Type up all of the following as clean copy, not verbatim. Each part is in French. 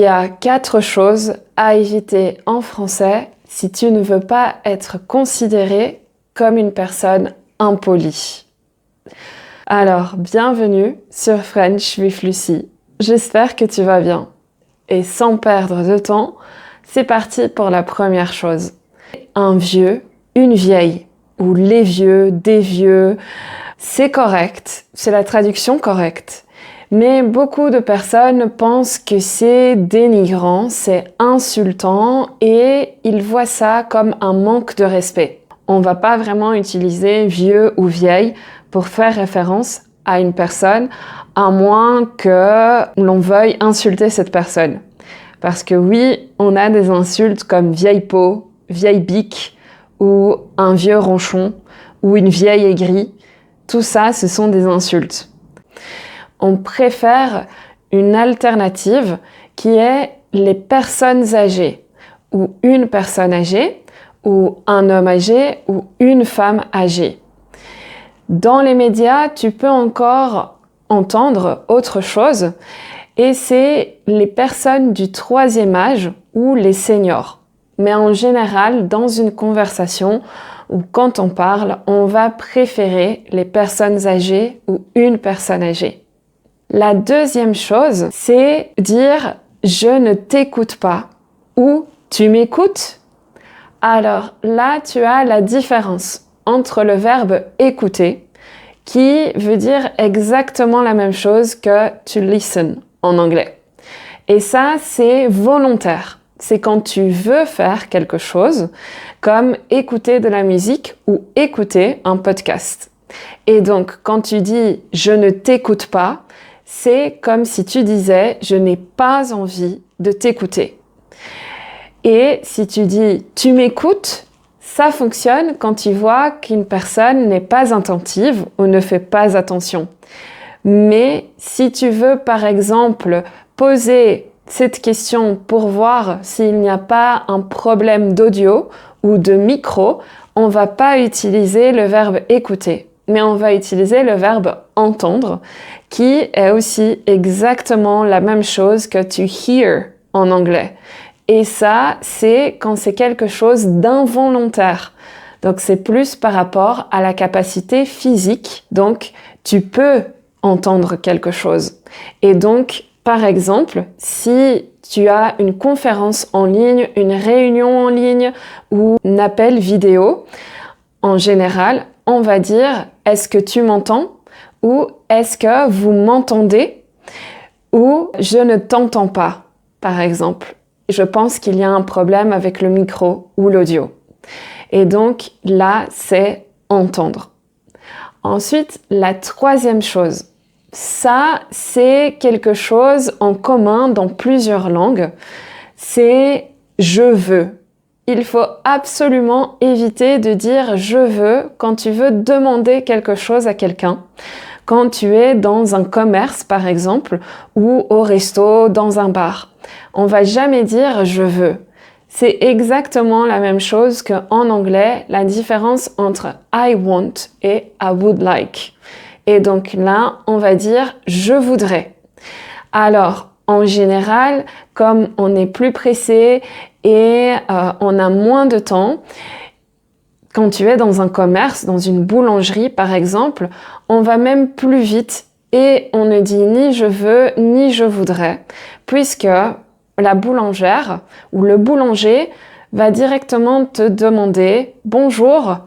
y a 4 choses à éviter en français si tu ne veux pas être considéré comme une personne impolie. Alors, bienvenue sur French with Lucie. J'espère que tu vas bien. Et sans perdre de temps, c'est parti pour la première chose. Un vieux, une vieille, ou les vieux, des vieux, c'est correct, c'est la traduction correcte. Mais beaucoup de personnes pensent que c'est dénigrant, c'est insultant et ils voient ça comme un manque de respect. On va pas vraiment utiliser vieux ou vieille pour faire référence à une personne, à moins que l'on veuille insulter cette personne. Parce que oui, on a des insultes comme vieille peau, vieille bique, ou un vieux ronchon, ou une vieille aigrie. Tout ça, ce sont des insultes. On préfère une alternative qui est les personnes âgées, ou une personne âgée, ou un homme âgé, ou une femme âgée. Dans les médias, tu peux encore entendre autre chose, et c'est les personnes du 3e âge ou les seniors. Mais en général, dans une conversation ou quand on parle, on va préférer les personnes âgées ou une personne âgée. La deuxième chose, c'est dire « je ne t'écoute pas » ou « tu m'écoutes ». Alors là, tu as la différence entre le verbe « écouter » qui veut dire exactement la même chose que « to listen » en anglais. Et ça, c'est volontaire. C'est quand tu veux faire quelque chose, comme écouter de la musique ou écouter un podcast. Et donc, quand tu dis « je ne t'écoute pas », c'est comme si tu disais « je n'ai pas envie de t'écouter ». Et si tu dis « tu m'écoutes », ça fonctionne quand tu vois qu'une personne n'est pas attentive ou ne fait pas attention. Mais si tu veux, par exemple, poser cette question pour voir s'il n'y a pas un problème d'audio ou de micro, on ne va pas utiliser le verbe « écouter », mais on va utiliser le verbe « entendre » qui est aussi exactement la même chose que « to hear » en anglais. Et ça, c'est quand c'est quelque chose d'involontaire. Donc, c'est plus par rapport à la capacité physique. Donc, tu peux entendre quelque chose. Et donc, par exemple, si tu as une conférence en ligne, une réunion en ligne ou un appel vidéo, en général, on va dire « est-ce que tu m'entends ?» ou « est-ce que vous m'entendez ?» ou « je ne t'entends pas » par exemple. Je pense qu'il y a un problème avec le micro ou l'audio. Et donc là, c'est entendre. Ensuite, la troisième chose. Ça, c'est quelque chose en commun dans plusieurs langues. C'est « je veux ». Il faut absolument éviter de dire « je veux » quand tu veux demander quelque chose à quelqu'un. Quand tu es dans un commerce, par exemple, ou au resto, dans un bar. On va jamais dire « je veux ». C'est exactement la même chose qu'en anglais, la différence entre « I want » et « I would like ». Et donc là, on va dire « je voudrais ». Alors, en général, comme on est plus pressé et on a moins de temps, quand tu es dans un commerce, dans une boulangerie par exemple, on va même plus vite et on ne dit ni « je veux » ni « je voudrais » puisque la boulangère ou le boulanger va directement te demander « bonjour,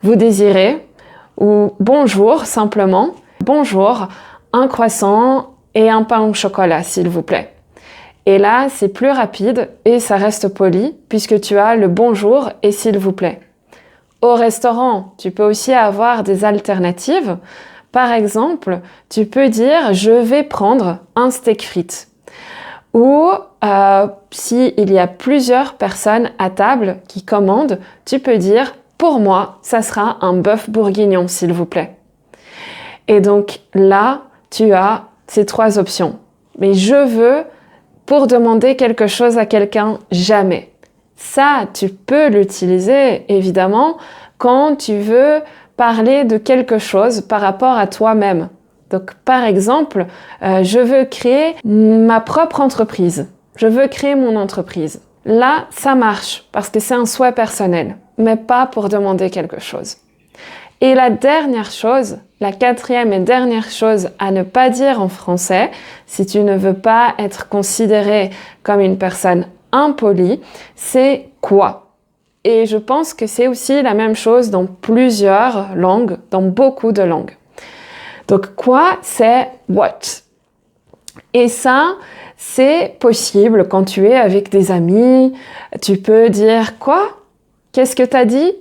vous désirez ?» ou « bonjour simplement, bonjour, un croissant et un pain au chocolat s'il vous plaît ». Et là, c'est plus rapide et ça reste poli puisque tu as le « bonjour » et « s'il vous plaît ». Au restaurant, tu peux aussi avoir des alternatives. Par exemple, tu peux dire « je vais prendre un steak frites ». Ou s'il y a plusieurs personnes à table qui commandent, tu peux dire « pour moi, ça sera un bœuf bourguignon, s'il vous plaît ». Et donc là, tu as ces 3 options. Mais « je veux » pour demander quelque chose à quelqu'un, jamais. Ça, tu peux l'utiliser, évidemment, quand tu veux parler de quelque chose par rapport à toi-même. Donc, par exemple, je veux créer ma propre entreprise. je veux créer mon entreprise. Là, ça marche parce que c'est un souhait personnel, mais pas pour demander quelque chose. Et la dernière chose, la quatrième et dernière chose à ne pas dire en français, si tu ne veux pas être considéré comme une personne impolie, c'est quoi? Et je pense que c'est aussi la même chose dans plusieurs langues, dans beaucoup de langues. Donc quoi, c'est what. Et ça, c'est possible quand tu es avec des amis. Tu peux dire quoi? Qu'est-ce que t'as dit?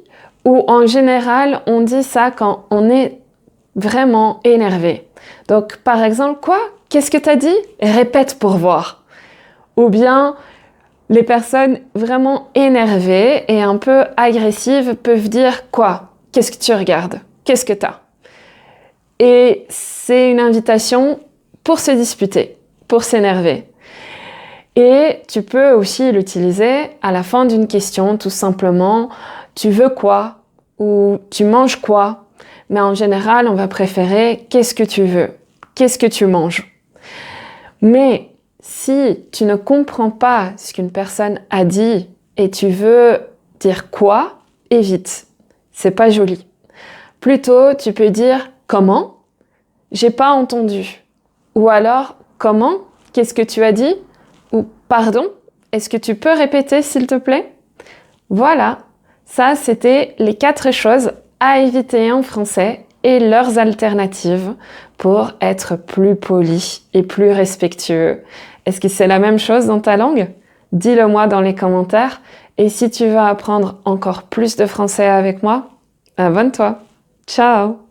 Ou en général, on dit ça quand on est vraiment énervé. Donc par exemple, quoi? Qu'est-ce que t'as dit? Répète pour voir. Ou bien les personnes vraiment énervées et un peu agressives peuvent dire quoi? Qu'est-ce que tu regardes? Qu'est-ce que t'as? Et c'est une invitation pour se disputer, pour s'énerver. Et tu peux aussi l'utiliser à la fin d'une question, tout simplement, tu veux quoi? Ou tu manges quoi? Mais en général, on va préférer qu'est-ce que tu veux? Qu'est-ce que tu manges? Mais si tu ne comprends pas ce qu'une personne a dit et tu veux dire quoi, évite. C'est pas joli. Plutôt, tu peux dire comment? J'ai pas entendu. Ou alors, comment? Qu'est-ce que tu as dit? Ou pardon? Est-ce que tu peux répéter s'il te plaît? Voilà, ça c'était les 4 choses à éviter en français et leurs alternatives pour être plus poli et plus respectueux. Est-ce que c'est la même chose dans ta langue? Dis-le moi dans les commentaires. Et si tu veux apprendre encore plus de français avec moi, abonne-toi. Ciao!